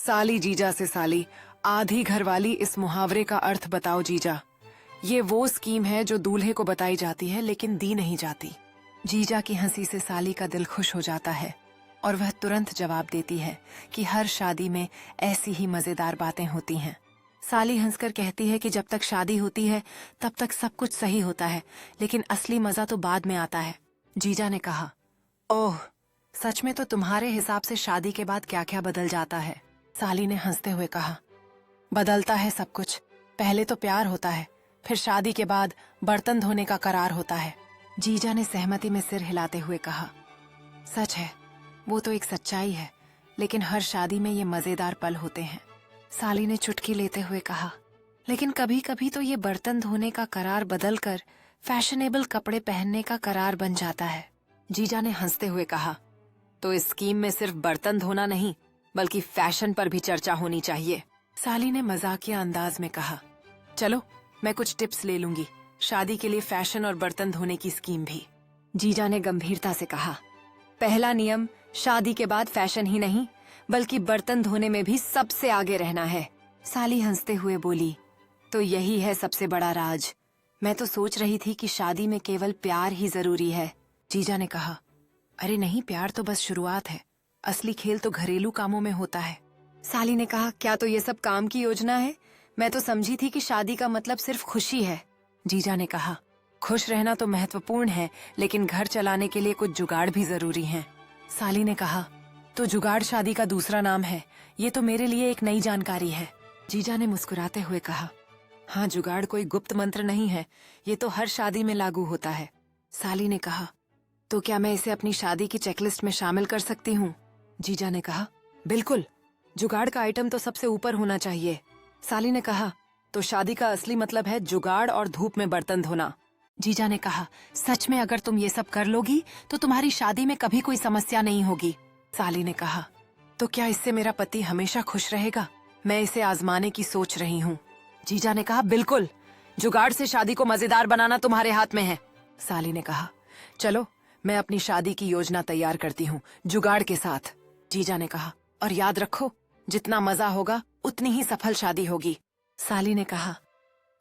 साली जीजा से साली, आधी घरवाली, इस मुहावरे का अर्थ बताओ जीजा। ये वो स्कीम है जो दूल्हे को बताई जाती है लेकिन दी नहीं जाती। जीजा की हंसी से साली का दिल खुश हो जाता है और वह तुरंत जवाब देती है कि हर शादी में ऐसी ही मजेदार बातें होती हैं। साली हंसकर कहती है कि जब तक शादी होती है तब तक सब कुछ सही होता है, लेकिन असली मजा तो बाद में आता है। जीजा ने कहा, ओह, सच में तो तुम्हारे हिसाब से शादी के बाद क्या क्या बदल जाता है? साली ने हंसते हुए कहा, बदलता है सब कुछ। पहले तो प्यार होता है, फिर शादी के बाद बर्तन धोने का करार होता है। जीजा ने सहमति में सिर हिलाते हुए कहा, सच है, वो तो एक सच्चाई है, लेकिन हर शादी में ये मजेदार पल होते हैं। साली ने चुटकी लेते हुए कहा, लेकिन कभी कभी तो ये बर्तन धोने का करार बदलकर फैशनेबल कपड़े पहनने का करार बन जाता है। जीजा ने हंसते हुए कहा, तो इस स्कीम में सिर्फ बर्तन धोना नहीं बल्कि फैशन पर भी चर्चा होनी चाहिए। साली ने मजाकिया अंदाज में कहा, चलो मैं कुछ टिप्स ले लूंगी, शादी के लिए फैशन और बर्तन धोने की स्कीम भी। जीजा ने गंभीरता से कहा, पहला नियम, शादी के बाद फैशन ही नहीं बल्कि बर्तन धोने में भी सबसे आगे रहना है। साली हंसते हुए बोली, तो यही है सबसे बड़ा राज। मैं तो सोच रही थी कि शादी में केवल प्यार ही जरूरी है। जीजा ने कहा, अरे नहीं, प्यार तो बस शुरुआत है, असली खेल तो घरेलू कामों में होता है। साली ने कहा, क्या तो ये सब काम की योजना है? मैं तो समझी थी कि शादी का मतलब सिर्फ खुशी है। जीजा ने कहा, खुश रहना तो महत्वपूर्ण है, लेकिन घर चलाने के लिए कुछ जुगाड़ भी जरूरी हैं। साली ने कहा, तो जुगाड़ शादी का दूसरा नाम है? ये तो मेरे लिए एक नई जानकारी है। जीजा ने मुस्कुराते हुए कहा, हाँ, जुगाड़ कोई गुप्त मंत्र नहीं है, ये तो हर शादी में लागू होता है। साली ने कहा, तो क्या मैं इसे अपनी शादी की चेकलिस्ट में शामिल कर सकती हूँ? जीजा ने कहा, बिल्कुल, जुगाड़ का आइटम तो सबसे ऊपर होना चाहिए। साली ने कहा, तो शादी का असली मतलब है जुगाड़ और धूप में बर्तन धोना। जीजा ने कहा, सच में अगर तुम ये सब कर लोगी तो तुम्हारी शादी में कभी कोई समस्या नहीं होगी। साली ने कहा, तो क्या इससे मेरा पति हमेशा खुश रहेगा? मैं इसे आजमाने की सोच रही हूँ। जीजा ने कहा, बिल्कुल, जुगाड़ से शादी को मजेदार बनाना तुम्हारे हाथ में है। साली ने कहा, चलो मैं अपनी शादी की योजना तैयार करती हूँ जुगाड़ के साथ। जीजा ने कहा, और याद रखो, जितना मजा होगा उतनी ही सफल शादी होगी। साली ने कहा,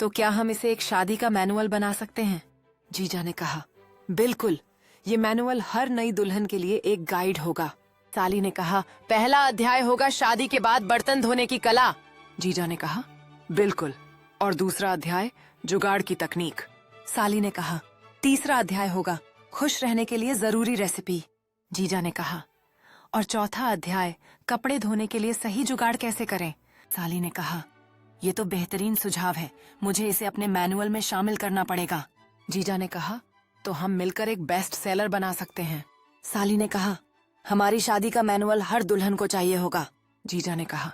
तो क्या हम इसे एक शादी का मैनुअल बना सकते हैं? जीजा ने कहा, बिल्कुल, ये मैनुअल हर नई दुल्हन के लिए एक गाइड होगा। साली ने कहा, पहला अध्याय होगा शादी के बाद बर्तन धोने की कला। जीजा ने कहा, बिल्कुल, और दूसरा अध्याय जुगाड़ की तकनीक। साली ने कहा, तीसरा अध्याय होगा खुश रहने के लिए जरूरी रेसिपी। जीजा ने कहा, और चौथा अध्याय कपड़े धोने के लिए सही जुगाड़ कैसे करें। साली ने कहा, ये तो बेहतरीन सुझाव है, मुझे इसे अपने मैनुअल में शामिल करना पड़ेगा। जीजा ने कहा, तो हम मिलकर एक बेस्ट सेलर बना सकते हैं। साली ने कहा, हमारी शादी का मैनुअल हर दुल्हन को चाहिए होगा। जीजा ने कहा,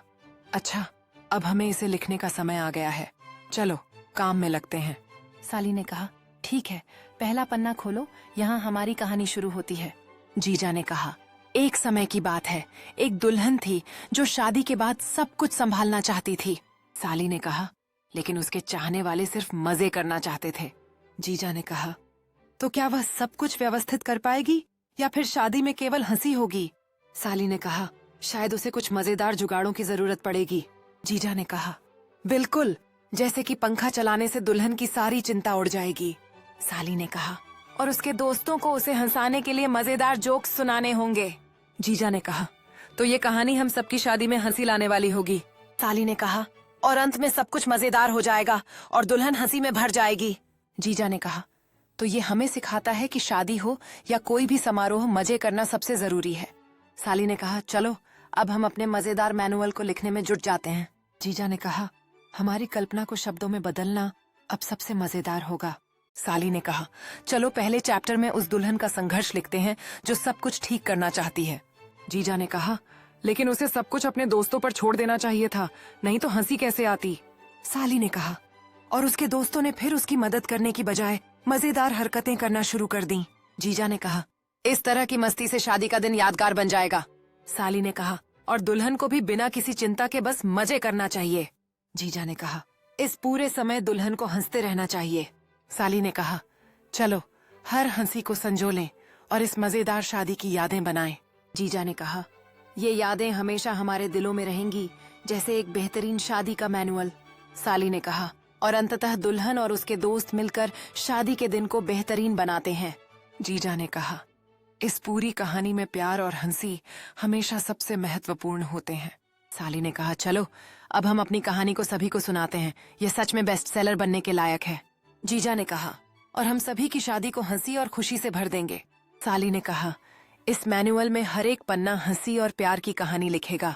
अच्छा, अब हमें इसे लिखने का समय आ गया है, चलो काम में लगते हैं। साली ने कहा, ठीक है, पहला पन्ना खोलो, यहाँ हमारी कहानी शुरू होती है। जीजा ने कहा, एक समय की बात है, एक दुल्हन थी जो शादी के बाद सब कुछ संभालना चाहती थी। साली ने कहा, लेकिन उसके चाहने वाले सिर्फ मजे करना चाहते थे। जीजा ने कहा, तो क्या वह सब कुछ व्यवस्थित कर पाएगी या फिर शादी में केवल हंसी होगी? साली ने कहा, शायद उसे कुछ मजेदार जुगाड़ों की जरूरत पड़ेगी। जीजा ने कहा, बिल्कुल, जैसे कि पंखा चलाने से दुल्हन की सारी चिंता उड़ जाएगी। साली ने कहा, और उसके दोस्तों को उसे हंसाने के लिए मजेदार जोक्स सुनाने होंगे। जीजा ने कहा, तो ये कहानी हम सबकी शादी में हंसी लाने वाली होगी। साली ने कहा, और अंत में सब कुछ मजेदार हो जाएगा और दुल्हन हंसी में भर जाएगी। जीजा ने कहा, तो ये हमें सिखाता है कि शादी हो या कोई भी समारोह, मजे करना सबसे जरूरी है। साली ने कहा, चलो अब हम अपने मजेदार मैनुअल को लिखने में जुट जाते हैं। जीजा ने कहा, हमारी कल्पना को शब्दों में बदलना अब सबसे मजेदार होगा। साली ने कहा, चलो पहले चैप्टर में उस दुल्हन का संघर्ष लिखते हैं जो सब कुछ ठीक करना चाहती है। जीजा ने कहा, लेकिन उसे सब कुछ अपने दोस्तों पर छोड़ देना चाहिए था, नहीं तो हंसी कैसे आती। साली ने कहा, और उसके दोस्तों ने फिर उसकी मदद करने की बजाय मजेदार हरकतें करना शुरू कर दी। जीजा ने कहा, इस तरह की मस्ती से शादी का दिन यादगार बन जाएगा। साली ने कहा, और दुल्हन को भी बिना किसी चिंता के बस मजे करना चाहिए। जीजा ने कहा, इस पूरे समय दुल्हन को हंसते रहना चाहिए। साली ने कहा, चलो हर हंसी को संजो लें और इस मजेदार शादी की यादें बनाएं। जीजा ने कहा, ये यादें हमेशा हमारे दिलों में रहेंगी, जैसे एक बेहतरीन शादी का मैनुअल, साली ने कहा। और अंततः दुल्हन और उसके दोस्त मिलकर शादी के दिन को बेहतरीन बनाते हैं, जीजा ने कहा। इस पूरी कहानी में प्यार और हंसी हमेशा सबसे महत्वपूर्ण होते हैं, साली ने कहा। चलो अब हम अपनी कहानी को सभी को सुनाते हैं, यह सच में बेस्ट सेलर बनने के लायक है, जीजा ने कहा। और हम सभी की शादी को हंसी और खुशी से भर देंगे, साली ने कहा। इस मैनुअल में हर एक पन्ना हंसी और प्यार की कहानी लिखेगा।